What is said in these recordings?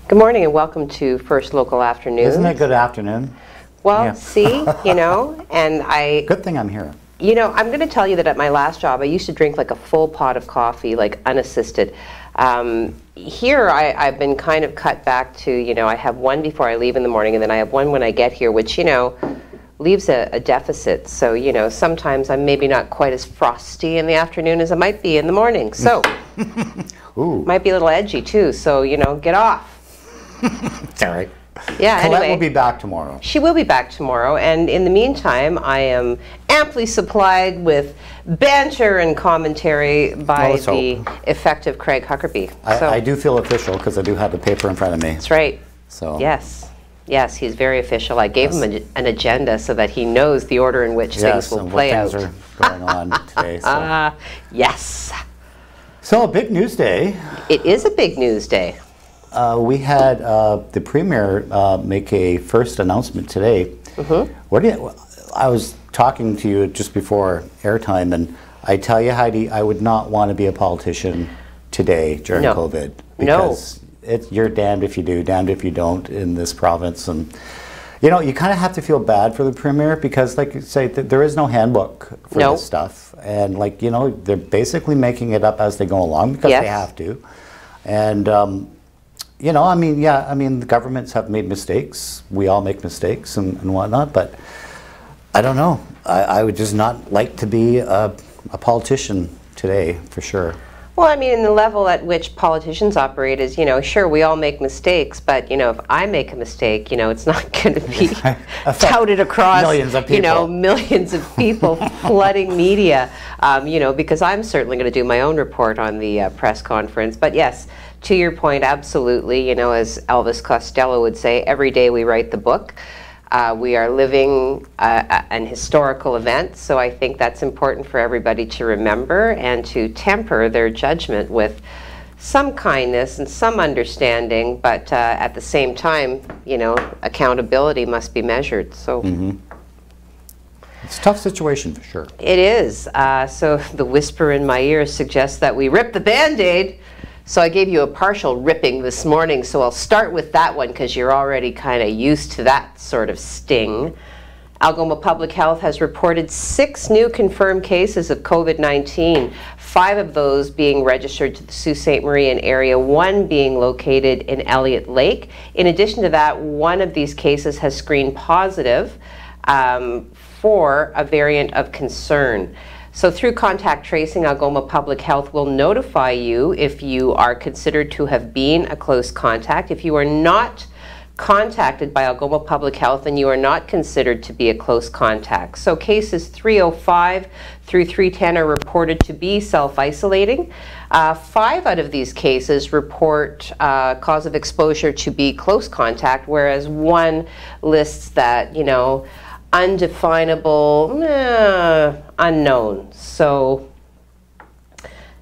Good morning and welcome to First Local Afternoon. Isn't it good afternoon? Well, Yeah. see, and I... Good thing I'm here. I'm going to tell you that at my last job, I used to drink like a full pot of coffee, like unassisted. Here, I've been kind of cut back to, I have one before I leave in the morning, and then I have one when I get here, which, leaves a deficit. So, sometimes I'm maybe not quite as frosty in the afternoon as I might be in the morning. So, Ooh. might be a little edgy too. So, get off. Sorry. Yeah, Colette anyway, will be back tomorrow. She will be back tomorrow, and in the meantime, I am amply supplied with banter and commentary by the effective Craig Huckerby. I do feel official because I do have the paper in front of me. That's right. So yes, he's very official. I gave him an agenda so that he knows the order in which things will play out. Yes, and what things are going on today. So. Yes. So a big news day. It is a big news day. We had the Premier make a first announcement today. I was talking to you just before airtime, and I tell you, Heidi, I would not want to be a politician today during COVID. Because you're damned if you do, damned if you don't in this province. And you kind of have to feel bad for the Premier because, like you say, there is no handbook for this stuff. And they're basically making it up as they go along because they have to. And the governments have made mistakes. We all make mistakes and whatnot, but I don't know. I would just not like to be a politician today, for sure. Well, in the level at which politicians operate is, sure, we all make mistakes, but, if I make a mistake, it's not going to be touted across, millions of people. Millions of people flooding media, because I'm certainly going to do my own report on the press conference. But yes, to your point, absolutely, as Elvis Costello would say, every day we write the book. We are living an historical event, so I think that's important for everybody to remember and to temper their judgment with some kindness and some understanding, but at the same time, accountability must be measured. So it's a tough situation for sure. It is. So the whisper in my ear suggests that we rip the Band-Aid. So I gave you a partial ripping this morning, so I'll start with that one because you're already kind of used to that sort of sting. Algoma Public Health has reported 6 new confirmed cases of COVID-19, 5 of those being registered to the Sault Ste. Marie area, 1 being located in Elliott Lake. In addition to that, 1 of these cases has screened positive for a variant of concern. So through contact tracing, Algoma Public Health will notify you if you are considered to have been a close contact. If you are not contacted by Algoma Public Health, then you are not considered to be a close contact. So cases 305 through 310 are reported to be self-isolating. 5 out of these cases report cause of exposure to be close contact, whereas 1 lists that, undefinable, unknown. So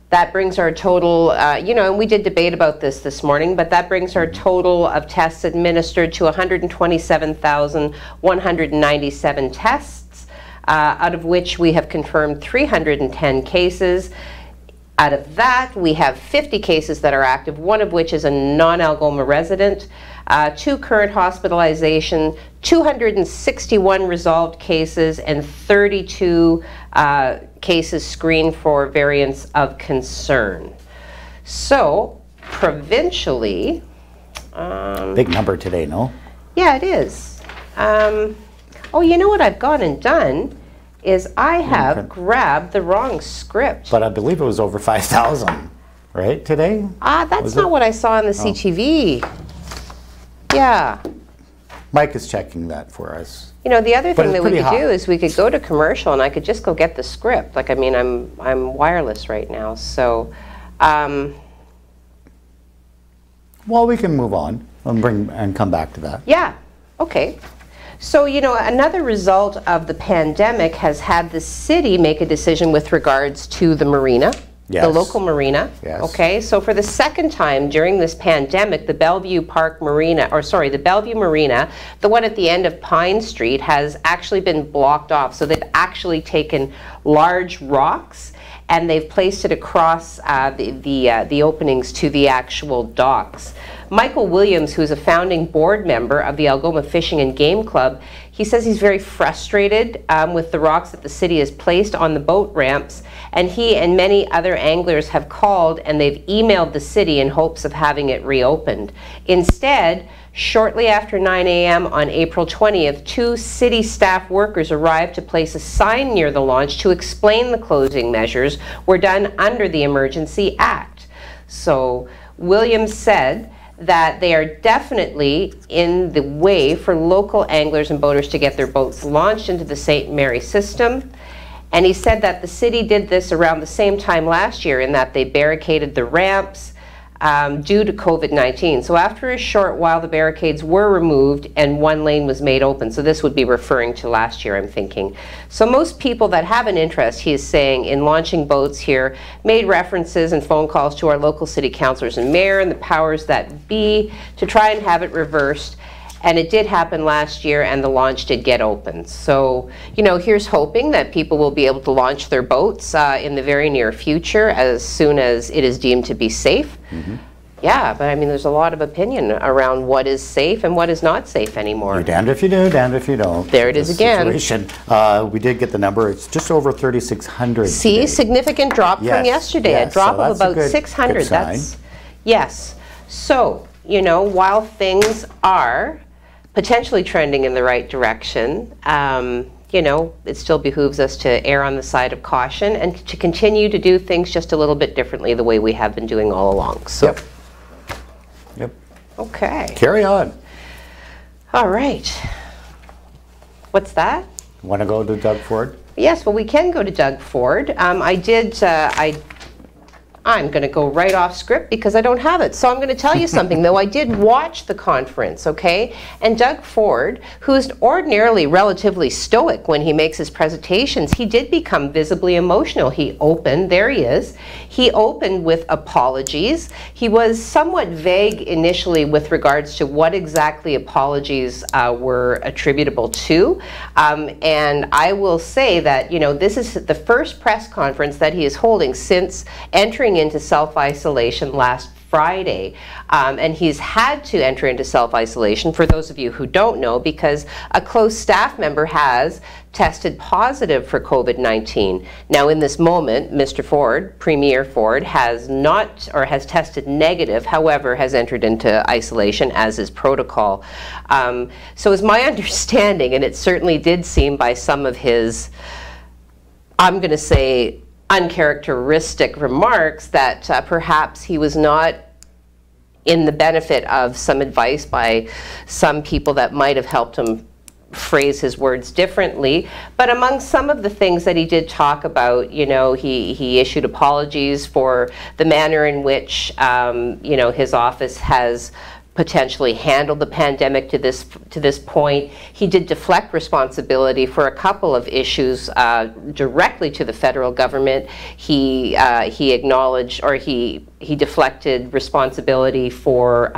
that brings our total, and we did debate about this morning, but that brings our total of tests administered to 127,197 tests, out of which we have confirmed 310 cases. Out of that, we have 50 cases that are active, 1 of which is a non-Algoma resident, 2 current hospitalization, 261 resolved cases, and 32 cases screened for variants of concern. So, provincially... big number today, no? Yeah, it is. Oh, you know what I've gone and done? Is I have grabbed the wrong script. But I believe it was over 5,000, right, today? That's not what I saw on the CTV. Yeah. Mike is checking that for us. The other thing that we could do is we could go to commercial and I could just go get the script. Like, I'm wireless right now, so. Well, we can move on and come back to that. Yeah, okay. So, another result of the pandemic has had the city make a decision with regards to the marina, the local marina. Yes. Okay, so for the second time during this pandemic, the Bellevue Marina, the one at the end of Pine Street, has actually been blocked off. So they've actually taken large rocks and they've placed it across the openings to the actual docks. Michael Williams, who's a founding board member of the Algoma Fishing and Game Club, he says he's very frustrated with the rocks that the city has placed on the boat ramps, and he and many other anglers have called and they've emailed the city in hopes of having it reopened. Instead, shortly after 9 a.m. on April 20th, 2 city staff workers arrived to place a sign near the launch to explain the closing measures were done under the Emergency Act. So Williams said that they are definitely in the way for local anglers and boaters to get their boats launched into the St. Mary system. And he said that the city did this around the same time last year in that they barricaded the ramps due to COVID-19. So after a short while, the barricades were removed and 1 lane was made open. So this would be referring to last year, I'm thinking. So most people that have an interest, he is saying, in launching boats here made references and phone calls to our local city councillors and mayor and the powers that be to try and have it reversed. And it did happen last year, and the launch did get opened. So, you know, here's hoping that people will be able to launch their boats in the very near future as soon as it is deemed to be safe. Mm-hmm. Yeah, but I mean, there's a lot of opinion around what is safe and what is not safe anymore. You're damned if you do, damned if you don't. There it is again. We did get the number. It's just over 3,600 See, today. Significant drop from yesterday. Yes, a drop so of about good, 600. Good sign. That's, yes. So, you know, while things are potentially trending in the right direction, you know, it still behooves us to err on the side of caution and to continue to do things just a little bit differently the way we have been doing all along. So. Yep. Okay. Carry on. All right. What's that? Want to go to Doug Ford? Yes, well, we can go to Doug Ford. I'm going to go right off script because I don't have it. So I'm going to tell you something, though. I did watch the conference, okay? And Doug Ford, who's ordinarily relatively stoic when he makes his presentations, he did become visibly emotional. He opened, there he is, he opened with apologies. He was somewhat vague initially with regards to what exactly apologies were attributable to. And I will say that, you know, this is the first press conference that he is holding since entering into self-isolation last Friday. And he's had to enter into self-isolation, for those of you who don't know, because a close staff member has tested positive for COVID-19. Now in this moment, Mr. Ford, Premier Ford, has not, or has tested negative, however, has entered into isolation as is protocol. So is my understanding, and it certainly did seem by some of his, I'm going to say, uncharacteristic remarks, that perhaps he was not in the benefit of some advice by some people that might have helped him phrase his words differently. But among some of the things that he did talk about, you know, he issued apologies for the manner in which, you know, his office has potentially handled the pandemic to this point. He did deflect responsibility for a couple of issues directly to the federal government. He acknowledged, or he deflected responsibility for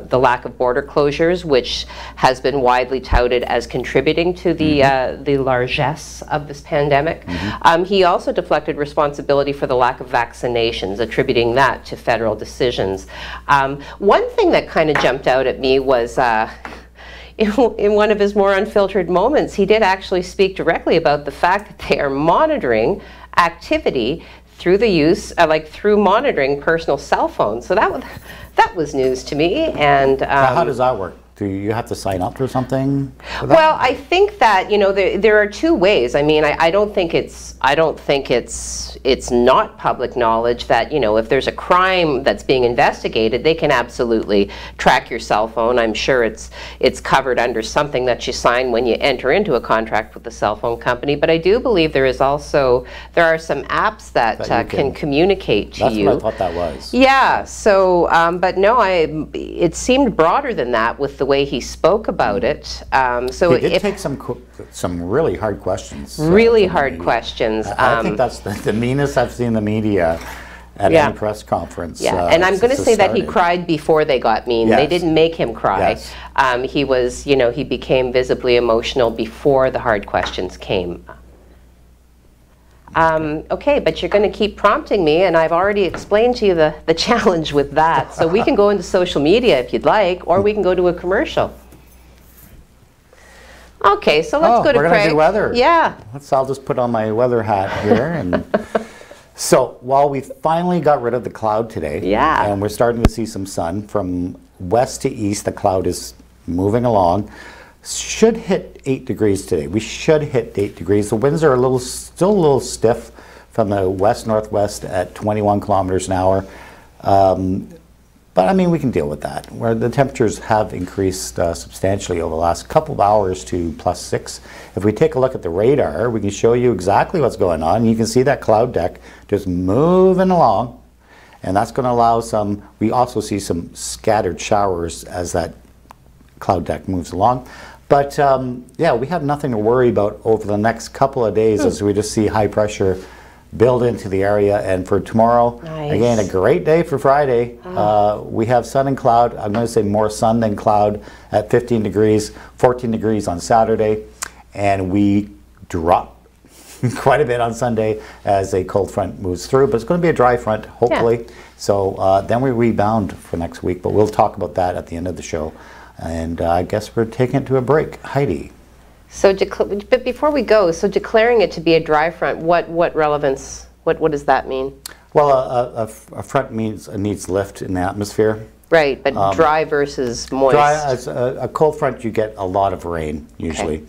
the lack of border closures, which has been widely touted as contributing to the largesse of this pandemic. He also deflected responsibility for the lack of vaccinations, attributing that to federal decisions. One thing that kind of jumped out at me was in one of his more unfiltered moments, he did actually speak directly about the fact that they are monitoring activity through the use, through monitoring personal cell phones. So that was news to me. And now how does that work? Do you have to sign up for something for that? Well, I think that, you know, there are two ways. I mean, I don't think it's not public knowledge that, you know, if there's a crime that's being investigated, they can absolutely track your cell phone. I'm sure it's covered under something that you sign when you enter into a contract with the cell phone company. But I do believe there are some apps that can communicate to you. That's what I thought that was. Yeah. So, but no, it seemed broader than that with the way he spoke about it. So he did take some really hard questions. Really hard questions. I think that's the meanest I've seen the media at any press conference. Yeah, and I'm going to say that he cried before they got mean. Yes. They didn't make him cry. Yes. He was, you know, he became visibly emotional before the hard questions came. Okay, but you're going to keep prompting me, and I've already explained to you the challenge with that. So we can go into social media if you'd like, or we can go to a commercial. Okay, so let's go to Craig. We're going to do weather. Yeah. I'll just put on my weather hat here. And so while we finally got rid of the cloud today, and we're starting to see some sun from west to east, the cloud is moving along. Should hit 8 degrees today. We should hit 8 degrees. The winds are still a little stiff from the west-northwest at 21 kilometers an hour. But I mean, we can deal with that. Where the temperatures have increased substantially over the last couple of hours to +6. If we take a look at the radar, we can show you exactly what's going on. You can see that cloud deck just moving along, and that's going to allow some. We also see some scattered showers as that cloud deck moves along. But yeah, we have nothing to worry about over the next couple of days as we just see high pressure build into the area. And for tomorrow, again, a great day for Friday. We have sun and cloud. I'm going to say more sun than cloud at 15 degrees, 14 degrees on Saturday. And we drop quite a bit on Sunday as a cold front moves through. But it's going to be a dry front, hopefully. So then we rebound for next week. But we'll talk about that at the end of the show. And I guess we're taking it to a break. Heidi. So, but before we go, so declaring it to be a dry front, what relevance, what does that mean? Well, a front means it needs lift in the atmosphere. Right, but dry versus moist. Dry, as a cold front, you get a lot of rain, usually.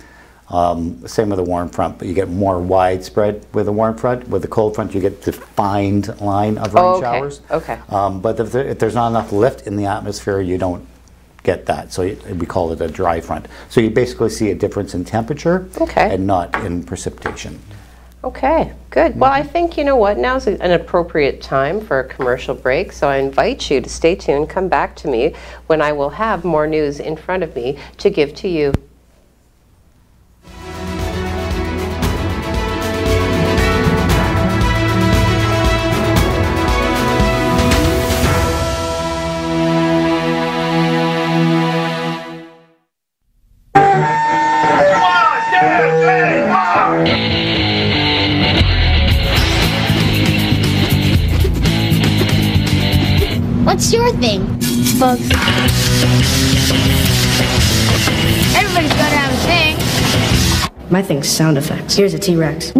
Same with a warm front, but you get more widespread with a warm front. With a cold front, you get defined line of rain showers. Okay. But if there's not enough lift in the atmosphere, you don't get that. So we call it a dry front. So you basically see a difference in temperature and not in precipitation. Okay, good. Well, I think, you know what, now's an appropriate time for a commercial break, so I invite you to stay tuned, come back to me when I will have more news in front of me to give to you. What's your thing? Bugs. Everybody's gotta have a thing. My thing's sound effects. Here's a T-Rex.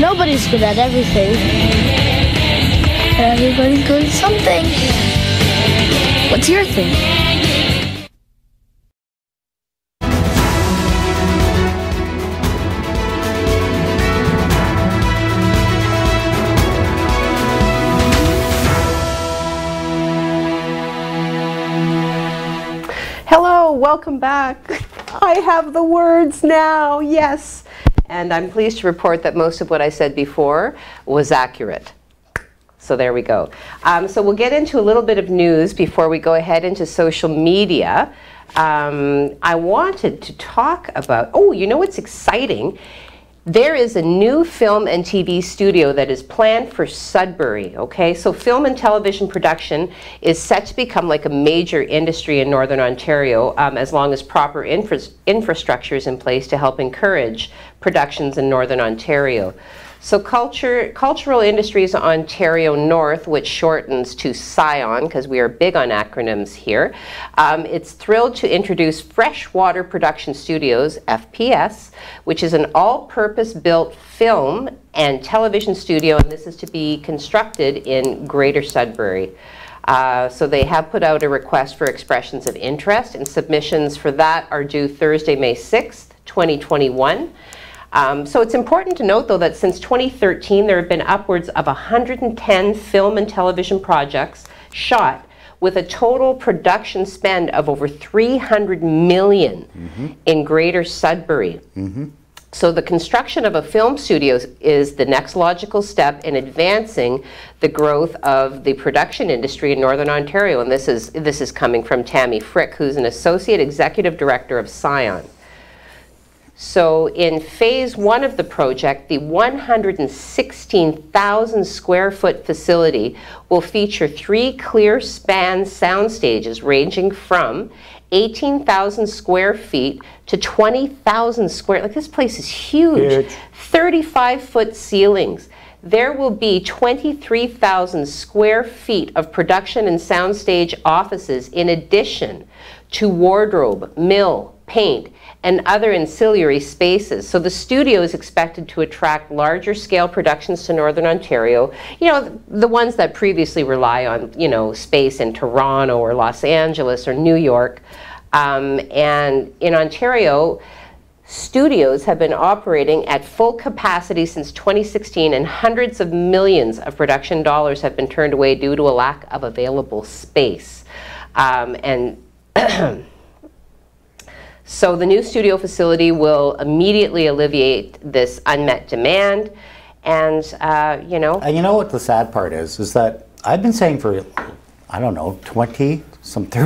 Nobody's good at everything. Everybody's good at something. What's your thing? Hello, welcome back. I have the words now, yes. And I'm pleased to report that most of what I said before was accurate. So there we go. So we'll get into a little bit of news before we go ahead into social media. I wanted to talk about, oh, you know what's exciting? There is a new film and TV studio that is planned for Sudbury, okay? So film and television production is set to become like a major industry in Northern Ontario as long as proper infrastructure is in place to help encourage productions in Northern Ontario. So Cultural Industries Ontario North, which shortens to SCION, because we are big on acronyms here, it's thrilled to introduce Freshwater Production Studios, FPS, which is an all-purpose built film and television studio, and this is to be constructed in Greater Sudbury. So they have put out a request for expressions of interest, and submissions for that are due Thursday, May 6th, 2021. So it's important to note, though, that since 2013, there have been upwards of 110 film and television projects shot with a total production spend of over $300 million in Greater Sudbury. So the construction of a film studio is the next logical step in advancing the growth of the production industry in Northern Ontario. And this is coming from Tammy Frick, who's an Associate Executive Director of Scion. So in phase 1 of the project, the 116,000 square foot facility will feature 3 clear span sound stages ranging from 18,000 square feet to 20,000 square, like this place is huge. 35-foot ceilings. There will be 23,000 square feet of production and soundstage offices in addition to wardrobe, mill, paint, and other ancillary spaces. So the studio is expected to attract larger scale productions to Northern Ontario, you know, the ones that previously rely on, you know, space in Toronto or Los Angeles or New York. And in Ontario, studios have been operating at full capacity since 2016, and hundreds of millions of production dollars have been turned away due to a lack of available space. So the new studio facility will immediately alleviate this unmet demand, and you know. And you know what the sad part is that I've been saying for, I don't know, 30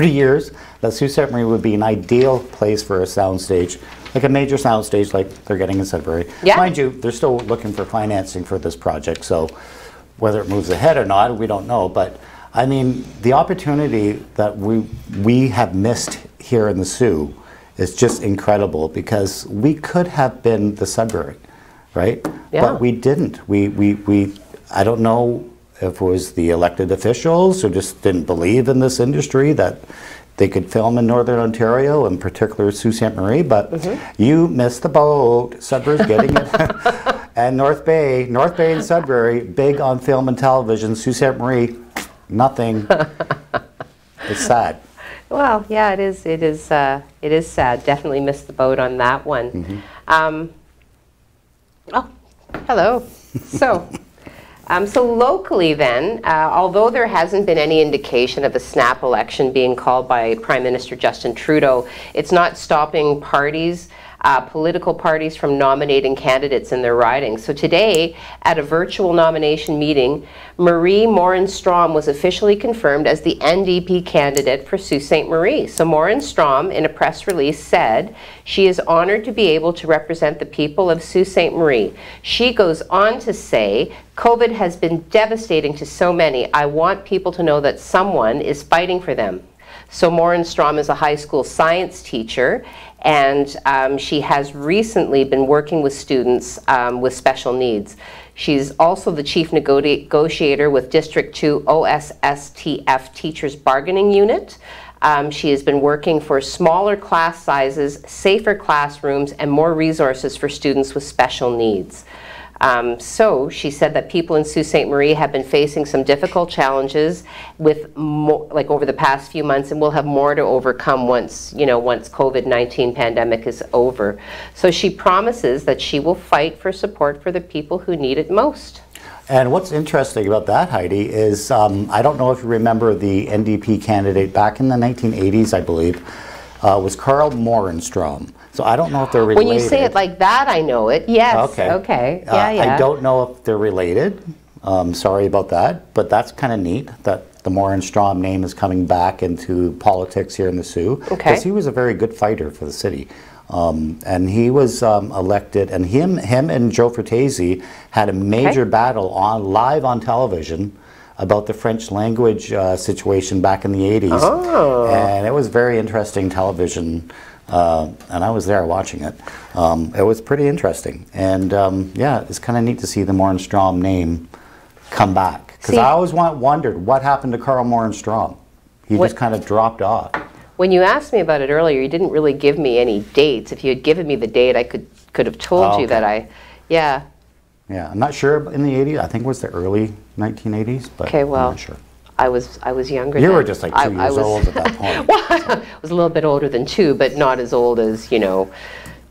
years that Sault Ste. Marie would be an ideal place for a soundstage, like a major soundstage like they're getting in Sudbury. Yeah. Mind you, they're still looking for financing for this project, so whether it moves ahead or not, we don't know. But I mean, the opportunity that we have missed here in the Soo is just incredible, because we could have been the Sudbury, right? Yeah. But we didn't. I don't know if it was the elected officials who just didn't believe in this industry that they could film in Northern Ontario, in particular Sault Ste. Marie, but you missed the boat. Sudbury's getting it. And North Bay and Sudbury, big on film and television. Sault Ste. Marie, nothing. It's sad. Well, yeah, it is sad. Definitely missed the boat on that one. Oh, hello. So locally then, although there hasn't been any indication of a snap election being called by Prime Minister Justin Trudeau, it's not stopping parties, political parties, from nominating candidates in their ridings. So today, at a virtual nomination meeting, Marie Morin-Strom was officially confirmed as the NDP candidate for Sault Ste. Marie. So Morin-Strom, in a press release, said she is honored to be able to represent the people of Sault Ste. Marie. She goes on to say, COVID has been devastating to so many. I want people to know that someone is fighting for them. So Morin-Strom is a high school science teacher, and she has recently been working with students with special needs. She's also the chief negotiator with District 2 OSSTF Teachers Bargaining Unit. She has been working for smaller class sizes, safer classrooms, and more resources for students with special needs. So she said that people in Sault Ste. Marie have been facing some difficult challenges with over the past few months, and we'll have more to overcome once COVID-19 pandemic is over. So she promises that she will fight for support for the people who need it most. And what's interesting about that, Heidi, is I don't know if you remember the NDP candidate back in the 1980s, I believe, was Carl Morin-Strom. So I don't know if they're related. When you say it like that, I know it. Yes. Okay. Okay. Yeah. I don't know if they're related. Sorry about that. But that's kind of neat that the Morin-Strom name is coming back into politics here in the Soo. Okay. Because he was a very good fighter for the city. And he was elected, and him and Joe Fertese had a major battle live on television about the French language situation back in the 80s. Oh. And it was very interesting television. And I was there watching it. It was pretty interesting. And yeah, it's kind of neat to see the Morin-Strom name come back. Because I always wondered what happened to Carl Morin-Strom. He just kind of dropped off. When you asked me about it earlier, you didn't really give me any dates. If you had given me the date, I could have told you that yeah. Yeah, I'm not sure in the 80s. I think it was the early 1980s, but okay, well, I'm not sure. I was younger. You then. were just like 2 years old at that point. Well, I was a little bit older than 2, but not as old as, you know.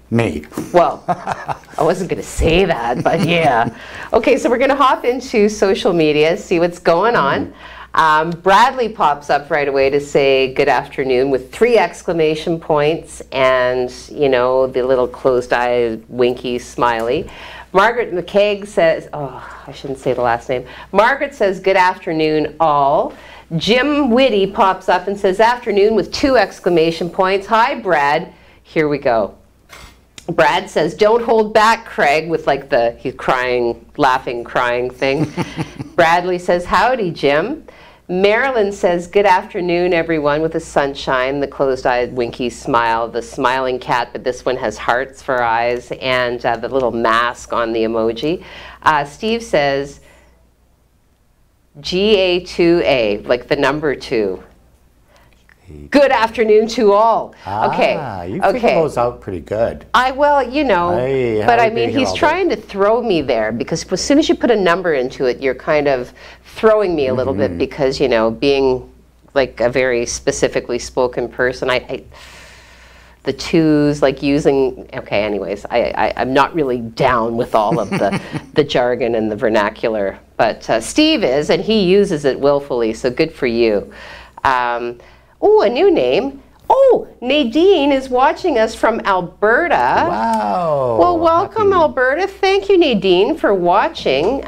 Me. Well, I wasn't going to say that, but yeah. Okay, so we're going to hop into social media, see what's going on. Bradley pops up right away to say good afternoon with 3 exclamation points and, you know, the little closed-eyed, winky, smiley. Margaret McKeag says, oh, I shouldn't say the last name. Margaret says good afternoon, all. Jim Whitty pops up and says afternoon with 2 exclamation points. Hi, Brad. Here we go. Brad says, don't hold back, Craig, with like the he's crying, laughing, crying thing. Bradley says, howdy, Jim. Marilyn says, good afternoon, everyone, with the sunshine, the closed-eyed, winky smile, the smiling cat, but this one has hearts for eyes, and the little mask on the emoji. Steve says, GA2A, like the number 2. Good afternoon to all. Okay. You figure those out pretty good. Well, you know, but I mean, he's trying to throw me there because as soon as you put a number into it, you're kind of throwing me a little bit because, you know, being like a very specifically spoken person, the 2s, like using, okay, anyways, I'm not really down with all of the jargon and the vernacular, but Steve is, and he uses it willfully, so good for you. Oh, a new name. Oh, Nadine is watching us from Alberta. Wow. Well, welcome, Alberta. Thank you, Nadine, for watching.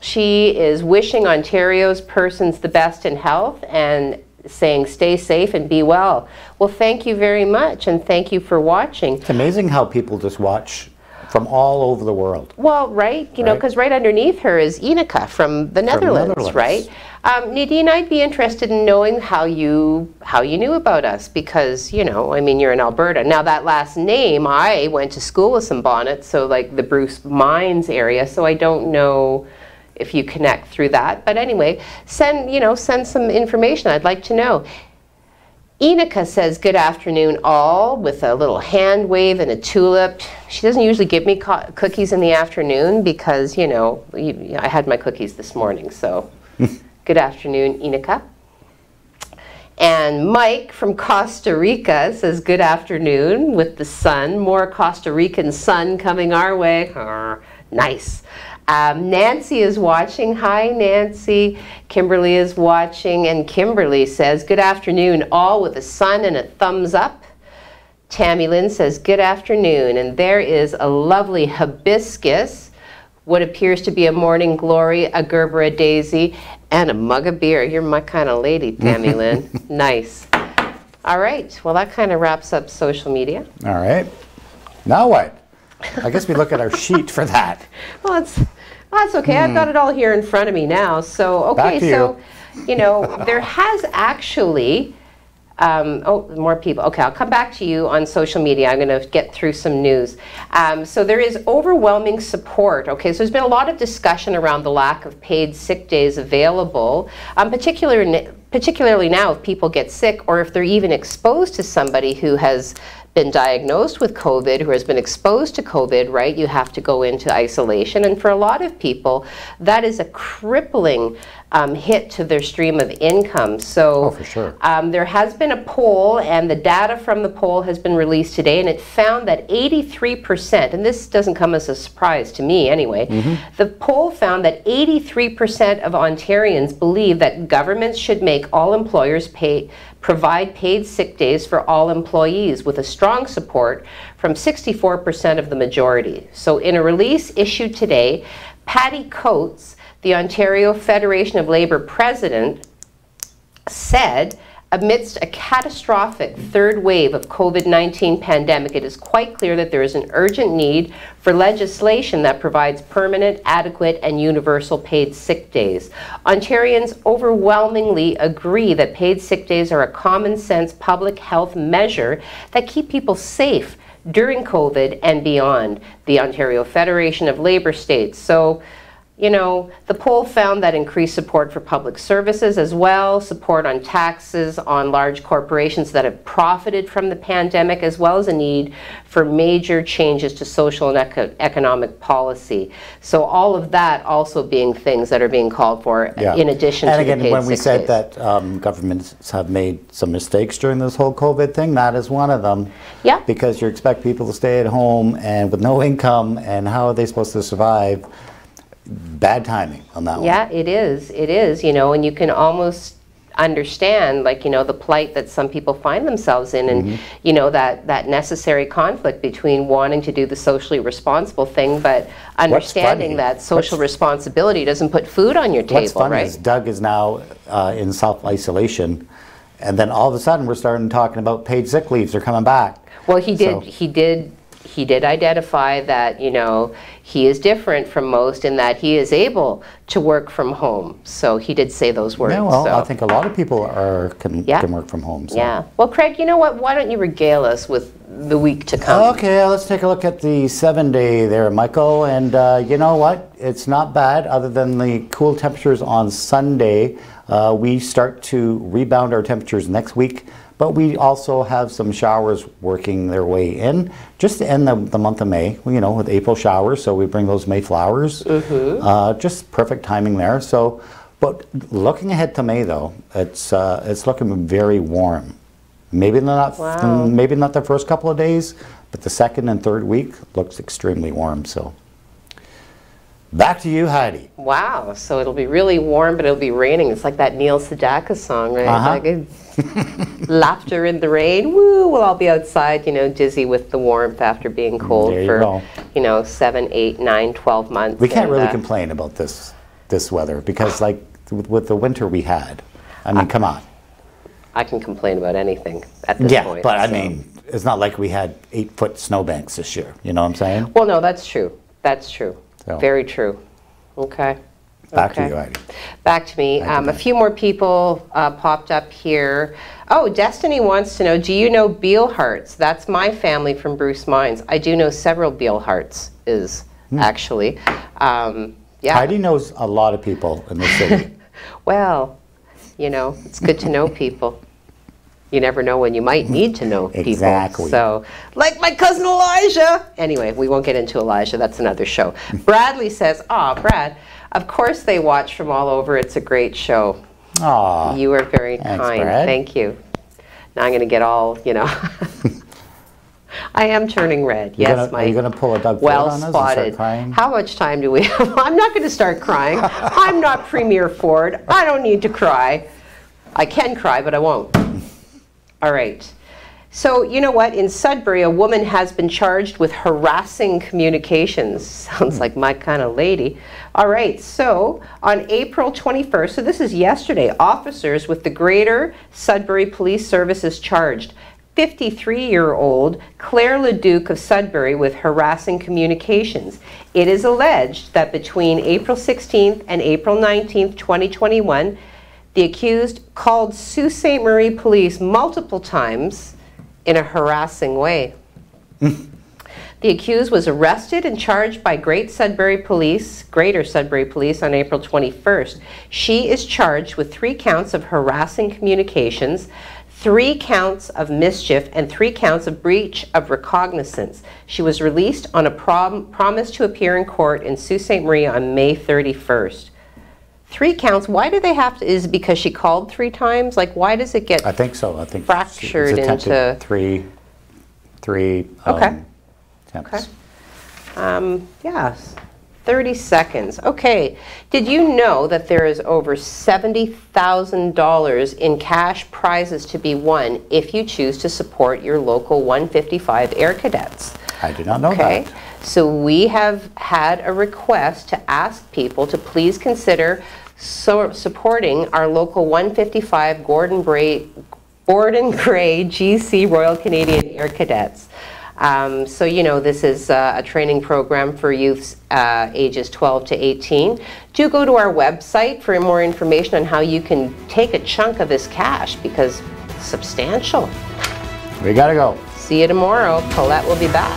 She is wishing Ontario's persons the best in health and saying stay safe and be well. Well, thank you very much, and thank you for watching. It's amazing how people just watch from all over the world. Well, right, you know, because right underneath her is Inika from the Netherlands, right? Nadine, I'd be interested in knowing how you knew about us because, you know, I mean, you're in Alberta. Now, that last name, I went to school with some bonnets, so like the Bruce Mines area, so I don't know if you connect through that. But anyway, send some information. I'd like to know. Inika says, good afternoon, all, with a little hand wave and a tulip. She doesn't usually give me cookies in the afternoon because, you know, I had my cookies this morning, so good afternoon, Inika. And Mike from Costa Rica says, good afternoon, with the sun. More Costa Rican sun coming our way. Nice. Nancy is watching. Hi, Nancy. Kimberly is watching, and Kimberly says, good afternoon, all, with a sun and a thumbs up. Tammy Lynn says, good afternoon, and there is a lovely hibiscus, what appears to be a morning glory, a gerbera daisy, and a mug of beer. You're my kind of lady, Tammy Lynn. Nice. All right, well, that kind of wraps up social media. All right. Now what? I guess we look at our sheet for that. Well, that's okay. I've got it all here in front of me now. So, okay, so, you know, there has actually, oh, more people. Okay, I'll come back to you on social media. I'm going to get through some news. So there is overwhelming support. Okay, so there's been a lot of discussion around the lack of paid sick days available, particularly now if people get sick or if they're even exposed to somebody who has been diagnosed with COVID, who has been exposed to COVID, right? You have to go into isolation. And for a lot of people, that is a crippling hit to their stream of income. So for sure. There has been a poll, and the data from the poll has been released today, and it found that 83%, and this doesn't come as a surprise to me anyway, the poll found that 83% of Ontarians believe that governments should make all employers provide paid sick days for all employees, with a strong support from 64% of the majority. So in a release issued today, Patty Coates, the Ontario Federation of Labour president, said, amidst a catastrophic third wave of COVID-19 pandemic, it is quite clear that there is an urgent need for legislation that provides permanent, adequate, and universal paid sick days. Ontarians overwhelmingly agree that paid sick days are a common sense public health measure that keep people safe during COVID and beyond, the Ontario Federation of Labour states. So, you know, the poll found that increased support for public services as well, support on taxes on large corporations that have profited from the pandemic, as well as a need for major changes to social and economic policy. So all of that also being things that are being called for in addition to the paid sick days. And again, when we said that governments have made some mistakes during this whole COVID thing, that is one of them. Yeah. Because you expect people to stay at home and with no income, and how are they supposed to survive? bad timing on that one. Yeah, it is, you know, and you can almost understand, like, you know, the plight that some people find themselves in, and you know, that necessary conflict between wanting to do the socially responsible thing, but understanding that social responsibility doesn't put food on your table, what's funny right? is Doug is now in self-isolation, and then all of a sudden we're starting talking about paid sick leaves are coming back. Well, he did identify that, you know, he is different from most in that he is able to work from home. So he did say those words. Yeah, well, so. I think a lot of people can work from home. So. Yeah. Well, Craig, you know what? Why don't you regale us with the week to come? Okay, let's take a look at the 7-day there, Michael. And you know what? It's not bad, other than the cool temperatures on Sunday. We start to rebound our temperatures next week. But we also have some showers working their way in, just to end the month of May, you know, with April showers. So we bring those May flowers. Just perfect timing there. So, but looking ahead to May though, it's looking very warm. Maybe not the first couple of days, but the second and third week looks extremely warm. So. Back to you, Heidi. Wow, so it'll be really warm, but it'll be raining. It's like that Neil Sedaka song, right? Like laughter in the rain. Woo, we'll all be outside, you know, dizzy with the warmth after being cold for, you know, 7, 8, 9, 12 months. We can't really complain about this weather because, like, with the winter we had, I mean, come on. I can complain about anything at this point. Yeah, but I mean, it's not like we had 8-foot snowbanks this year. You know what I'm saying? Well, no, that's true. That's true. So. Very true. Okay. Back to you, Heidi. Back to me. A few more people popped up here. Oh, Destiny wants to know, do you know Beelharts? That's my family from Bruce Mines. I do know several Beelharts actually. Yeah. Heidi knows a lot of people in the city. Well, you know, it's good to know people. You never know when you might need to know people. Exactly. So, like my cousin Elijah. Anyway, we won't get into Elijah. That's another show. Bradley says, Brad, of course they watch from all over. It's a great show. Aw. You are very kind. Brad. Thank you. Now I'm going to get all, you know. I am turning red. Are you going to pull a Doug Ford on us and start crying? How much time do we have? I'm not going to start crying. I'm not Premier Ford. I don't need to cry. I can cry, but I won't. All right. So, you know what? In Sudbury, a woman has been charged with harassing communications. Sounds like my kind of lady. All right. So, on April 21st, so this is yesterday, officers with the Greater Sudbury Police Services charged 53-year-old Claire Leduc of Sudbury with harassing communications. It is alleged that between April 16th and April 19th, 2021, the accused called Sault Ste. Marie police multiple times in a harassing way. The accused was arrested and charged by Greater Sudbury Police on April 21st. She is charged with 3 counts of harassing communications, 3 counts of mischief, and 3 counts of breach of recognizance. She was released on a promise to appear in court in Sault Ste. Marie on May 31st. 3 counts. Why do they have to? Is it because she called 3 times? Like, why does it get? I think so. I think fractured into 3 okay. attempts. Okay. Yes. 30 seconds. Okay. Did you know that there is over $70,000 in cash prizes to be won if you choose to support your local 155 Air Cadets? I did not know that. So we have had a request to ask people to please consider supporting our local 155 Gordon Gray GC Royal Canadian Air Cadets. So, you know, this is a training program for youths ages 12 to 18. Do go to our website for more information on how you can take a chunk of this cash, because it's substantial. We gotta go. See you tomorrow. Paulette will be back.